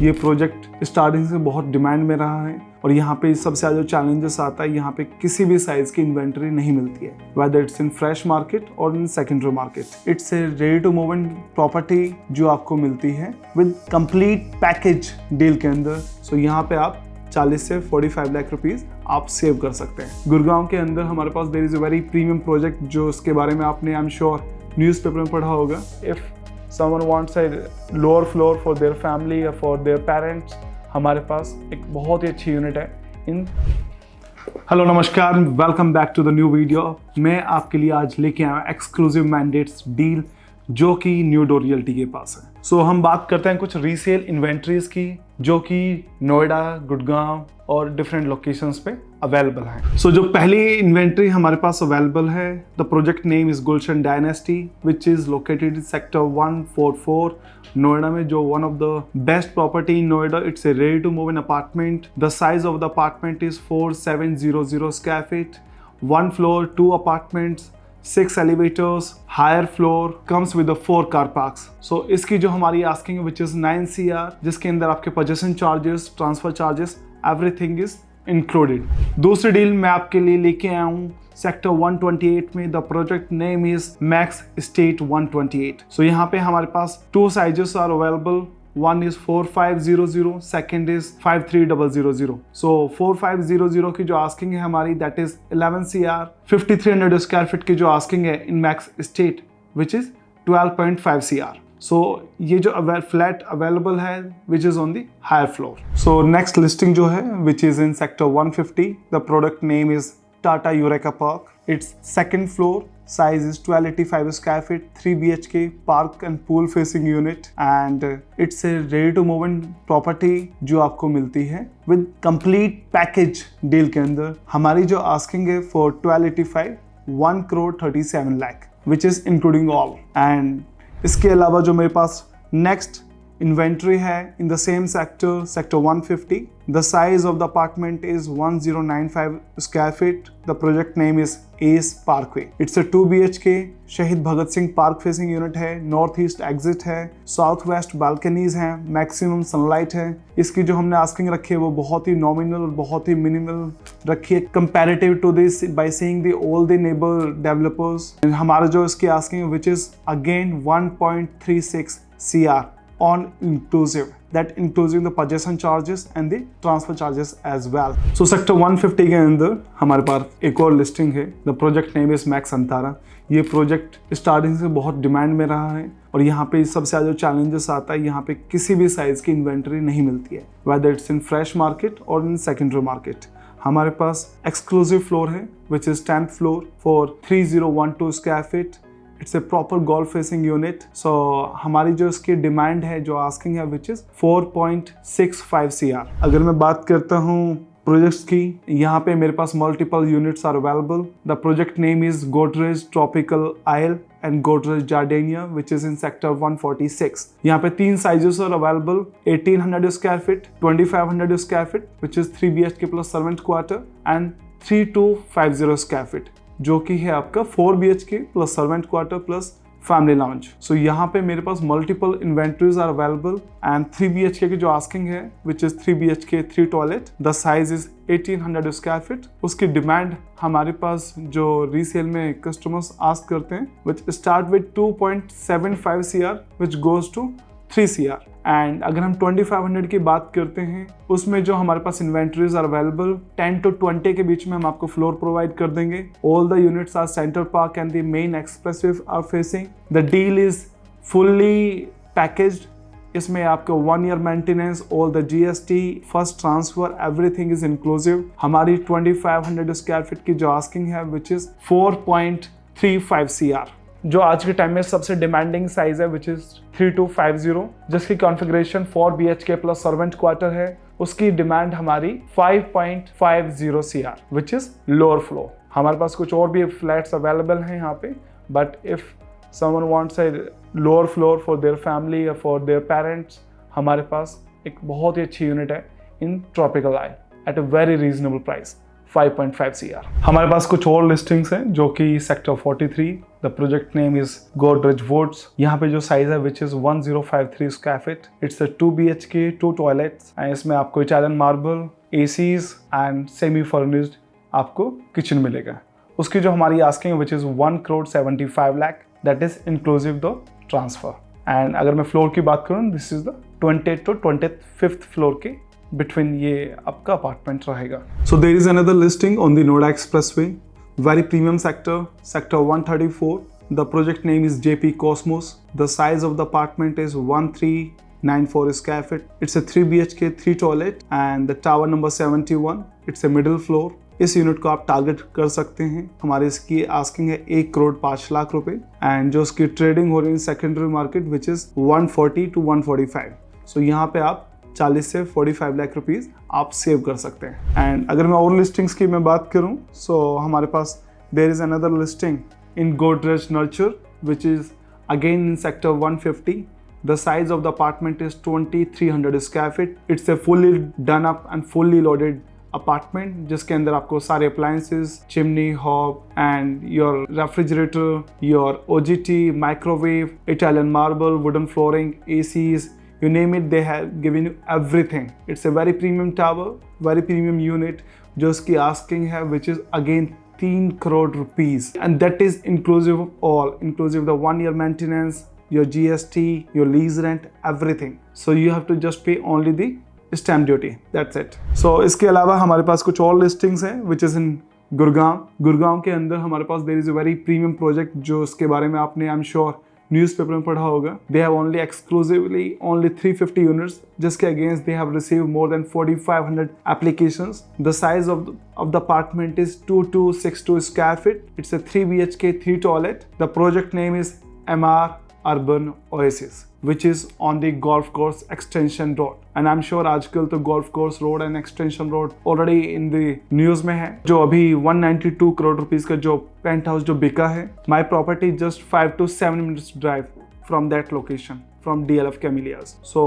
ये project starting से बहुत डिमांड में रहा है और यहाँ पे सबसे ज़्यादा जो चैलेंजेस आता है, यहाँ पे किसी भी साइज़ की इन्वेंटरी नहीं मिलती है, whether it's in fresh market और in secondary market. It's a ready to move in property जो आपको मिलती है विद कंप्लीट पैकेज डील के अंदर। सो यहाँ पे आप 40 से 45 लाख रुपीस आप सेव कर सकते हैं। गुड़गांव के अंदर हमारे पास there is a very premium project, जो इसके बारे में आपने आई एम श्योर न्यूज़पेपर में पढ़ा होगा। If someone wants a lower floor for their family or for their parents, हमारे पास एक बहुत ही अच्छी यूनिट है इन। हेलो नमस्कार, welcome back to the new video. मैं आपके लिए आज लेके आया एक्सक्लूसिव मैंडेट्स डील जो कि न्यू डोर रियल्टी के पास है। सो हम बात करते हैं कुछ रीसेल इन्वेंट्रीज की जो कि नोएडा, गुड़गांव और डिफरेंट लोकेशंस पे अवेलेबल हैं। सो जो पहली इन्वेंट्री हमारे पास अवेलेबल है, the project name is Gulshan dynasty which is located in sector 144 Noida में, जो one of the best property in Noida. It's a ready to move in apartment. The size of the apartment is 4700 square feet, 1 floor, 2 apartments, 6 elevators, higher floor, comes with the 4 car parks. So इसकी जो हमारी asking है which is 9 CR, जिसके अंदर आपके possession charges, transfer charges, everything is included. दूसरी deal मैं आपके लिए लेके आया हूँ सेक्टर 128 में। The project name is Max Estate 128। So यहाँ पे हमारे पास 2 sizes are available. One is 4500, second is 53000. So 4500 की जो आस्किंग है हमारी that is 11 CR, 5300 square feet की जो आस्किंग है in Max Estate which is 12.5 CR. So ये जो फ्लैट अवेलेबल है which is on the higher floor. So next listing जो है which is in sector 150, the product name is Tata Eureka Park. Its second floor, size is 1285 square feet, 3 BHK, park and pool facing unit, and it's a ready to move in property जो आपको मिलती है with complete package deal के अंदर। हमारी जो asking है for 1285, 1 crore 37 lakh which is including all। and इसके अलावा जो मेरे पास next inventory है in the same sector 150, the size of the apartment is 1095 square feet, the project name is Ace Parkway, it's a 2 BHK, शहीद Bhagat Singh park facing unit है, north east exit है, south west balconies हैं, maximum sunlight है। इसकी जो हमने asking रखी है वो बहुत ही नॉमिनल और बहुत ही मिनिमल रखी है comparative to this by seeing the all the neighbour developers. हमारा जो इसकी asking which is again 1.36 CR on inclusive, that including the possession charges and the transfer charges as well. So sector 150 के अंदर हमारे पास एक और लिस्टिंग है। The project name is max Antara. ये प्रोजेक्ट स्टार्टिंग से बहुत डिमांड में रहा है और यहाँ पे सबसे ज़्यादा जो चैलेंजेस आता है, यहाँ पे किसी भी साइज़ की इन्वेंटरी नहीं मिलती है, whether it's in fresh market और इन सेकेंडरी मार्केट। हमारे पास एक्सक्लूसिव फ्लोर है which is 10th floor for 3012 square feet. It's a proper golf facing unit. So हमारी जो इसकी डिमांड है, जो आस्किंग है विच इज़ 4.65 CR। अगर मैं बात करता हूँ प्रोजेक्ट्स की, यहाँ पे मेरे पास multiple units are available. The project name is Godrej Tropical Isle and Godrej Gardenia which is in sector 146। यहाँ पे 3 sizes are available, 1800 square feet, 2500 square feet which is 3 BHK plus servant quarter and 3250 square feet जो कि है आपका 4 BHK plus servant quarter plus family lounge. So यहाँ पे मेरे पास multiple inventories are available and 3 BHK की जो आस्किंग है which is 3 BHK 3 toilet, the size is 1800 square feet. उसकी डिमांड हमारे पास जो रीसेल में कस्टमर्स आस्क करते हैं which start with 2.75 CR which goes to 3 CR। And अगर हम 2500 की बात करते हैं, उसमें जो हमारे पास इन्वेंट्रीज आर अवेलेबल 10 to 20 के बीच में हम आपको फ्लोर प्रोवाइड कर देंगे। All the units are centre park and the main expressway are facing. The deal is fully packaged. इसमें आपको 1 year maintenance, all the GST, first transfer, everything is inclusive. हमारी 2500 square feet की जो asking है which is 4.35 CR, जो आज के time में सबसे डिमांडिंग साइज है विच इज 3250, जिसकी configuration 4 BHK plus servant quarter है। उसकी डिमांड हमारी 5.50 CR which is lower floor. हमारे पास कुछ और भी फ्लैट्स अवेलेबल हैं यहाँ पे, but if someone wants a lower floor for their family या फॉर देयर पेरेंट्स, हमारे पास एक बहुत ही अच्छी यूनिट है in tropical isle at a very reasonable price, 5.5 CR। हमारे पास कुछ और लिस्टिंग्स हैं जो कि sector 43 the project name is Godrej Woods। यहाँ पे जो साइज है which is 1053 square feet. It's a 2 BHK 2 toilets and इसमें आपको Italian marble, ACs and semi furnished आपको किचन मिलेगा। उसकी जो हमारी आस्किंग है which is 1,75 lakh, that is inclusive the transfer. And अगर मैं फ्लोर की बात करूँ, this is the 20th to 25th floor के बिटवीन ये आपका अपार्टमेंट रहेगा। So there is another listing on the Noida expressway, very premium sector 134। The project name is JP Cosmos। The size of the apartment is 1394 square feet। It's a 3 BHK 3 toilet and the tower number 71। It's a middle floor। इस unit को आप target कर सकते हैं। हमारे इसकी asking है 1,05,00,000 रुपए एंड जो उसकी ट्रेडिंग हो रही है secondary market which is 140 to 145। सो यहाँ पे आप 40 से 45 लाख रुपीज आप सेव कर सकते हैं। एंड अगर मैं और लिस्टिंग्स की मैं बात करूँ, सो हमारे पास there is another listing in Godrej Nurture which is again in sector 150। The size of the apartment is 2,300 square feet। It's a fully done up and fully loaded apartment जिसके अंदर आपको सारे appliances, chimney, hob and your refrigerator, your OGT, microwave, Italian marble, wooden flooring, ACs, you name it, they have given you everything। It's a very premium tower, very premium unit जो उसकी asking है which is again 3 crore rupees and that is inclusive of all, inclusive the 1 year maintenance, your GST, your lease rent, everything। So you have to just pay only the stamp duty, that's it. So इसके अलावा हमारे पास कुछ और listings हैं which is in Gurgaon के अंदर हमारे पास there is a very premium project जो उसके बारे में आपने आई एम श्योर न्यूज़पेपर में पढ़ा होगा। They have only exclusively only 350 units जिसके against they have receive more than 4,500 applications. The size of the apartment is 2,262 square feet. It's a 3 BHK 3 toilet. The project name is MR Urban Oasis which is on the golf course extension road and I'm sure आजकल तो golf course road and extension road already in the news में है। जो अभी 192 crore rupees का जो paint house जो बिका है, my property just 5 to 7 minutes drive from that location from DLF Camellias। So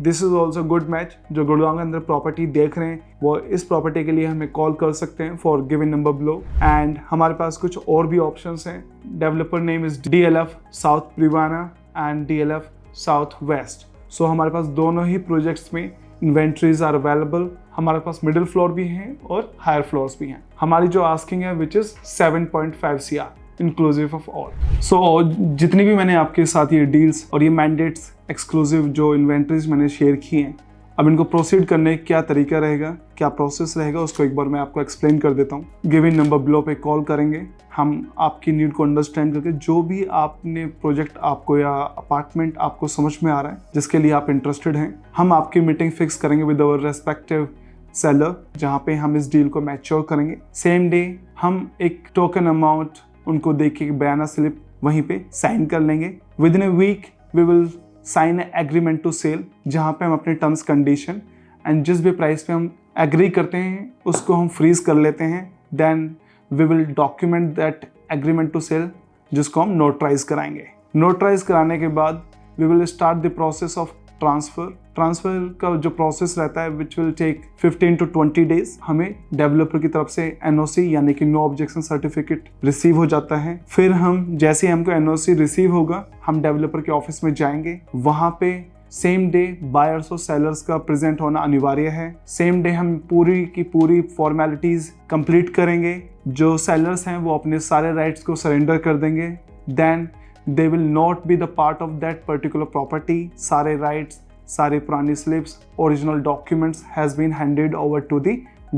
this is also good match। जो गुड़गांव के अंदर प्रॉपर्टी देख रहे हैं वो इस प्रॉपर्टी के लिए हमें कॉल कर सकते हैं for given number below. And हमारे पास कुछ और भी ऑप्शंस हैं। Developer name is DLF south Privana and DLF south west. So हमारे पास दोनों ही प्रोजेक्ट्स में इन्वेंट्रीज आर अवेलेबल। हमारे पास मिडिल फ्लोर भी हैं और हायर फ्लोर्स भी हैं। हमारी जो आस्किंग है which is 7.5 CR inclusive of all. So जितनी भी मैंने आपके साथ ये डील्स और ये मैंडेट्स एक्सक्लूसिव जो इन्वेंट्रीज मैंने शेयर की हैं, अब इनको प्रोसीड करने क्या तरीका रहेगा, क्या प्रोसेस रहेगा, उसको एक बार मैं आपको एक्सप्लेन कर देता हूँ। गिवन नंबर बिलो पे कॉल करेंगे, हम आपकी नीड को अंडरस्टैंड करके जो भी आपने प्रोजेक्ट आपको या अपार्टमेंट आपको समझ में आ रहा है जिसके लिए आप इंटरेस्टेड हैं, हम आपकी मीटिंग फिक्स करेंगे विद अवर रेस्पेक्टिव सेलर जहाँ पे हम इस डील को मैच्योर करेंगे। सेम डे हम एक टोकन अमाउंट उनको दे के बयाना स्लिप वहीं पे साइन कर लेंगे। Within a week we will sign agreement to sell जहाँ पे हम अपने टर्म्स कंडीशन एंड जिस भी प्राइस पे हम एग्री करते हैं उसको हम फ्रीज कर लेते हैं। Then we will document that agreement to sell जिसको हम नोटराइज कराएंगे। नोटराइज कराने के बाद we will start the process of transfer का जो प्रोसेस रहता है which will take 15 to 20 days. हमें डेवलपर की तरफ से NOC यानी कि नो ऑब्जेक्शन सर्टिफिकेट रिसीव हो जाता है। फिर हम जैसे हमको NOC रिसीव होगा हम डेवलपर के ऑफिस में जाएंगे। वहाँ पे सेम डे बायर्स और सेलर्स का प्रेजेंट होना अनिवार्य है। सेम डे हम पूरी की पूरी फॉर्मेलिटीज कंप्लीट करेंगे। जो सेलर्स हैं वो अपने सारे राइट्स को सरेंडर कर देंगे। Then they will not be the part of that particular property। सारे rights, सारे पुरानी slips, original documents has been handed over to the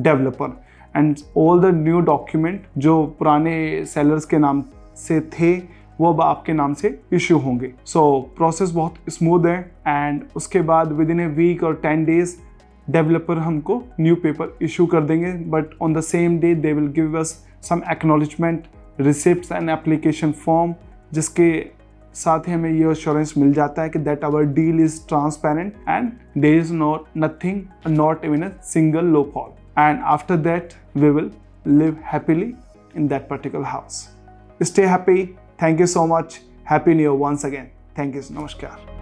developer and all the new document जो पुराने sellers के नाम से थे वो अब आपके नाम से इशू होंगे। So process बहुत स्मूथ है एंड उसके बाद विद इन ए वीक और 10 days डेवलपर हमको न्यू पेपर इशू कर देंगे। But on the same day they will give us some acknowledgement receipts and application form जिसके साथ ही हमें ये एश्योरेंस मिल जाता है कि that our deal is transparent and there is nothing not even a single loophole and after that we will live happily in that particular house. Stay happy. Thank you so much. Happy new year once again. Thank you. नमस्कार।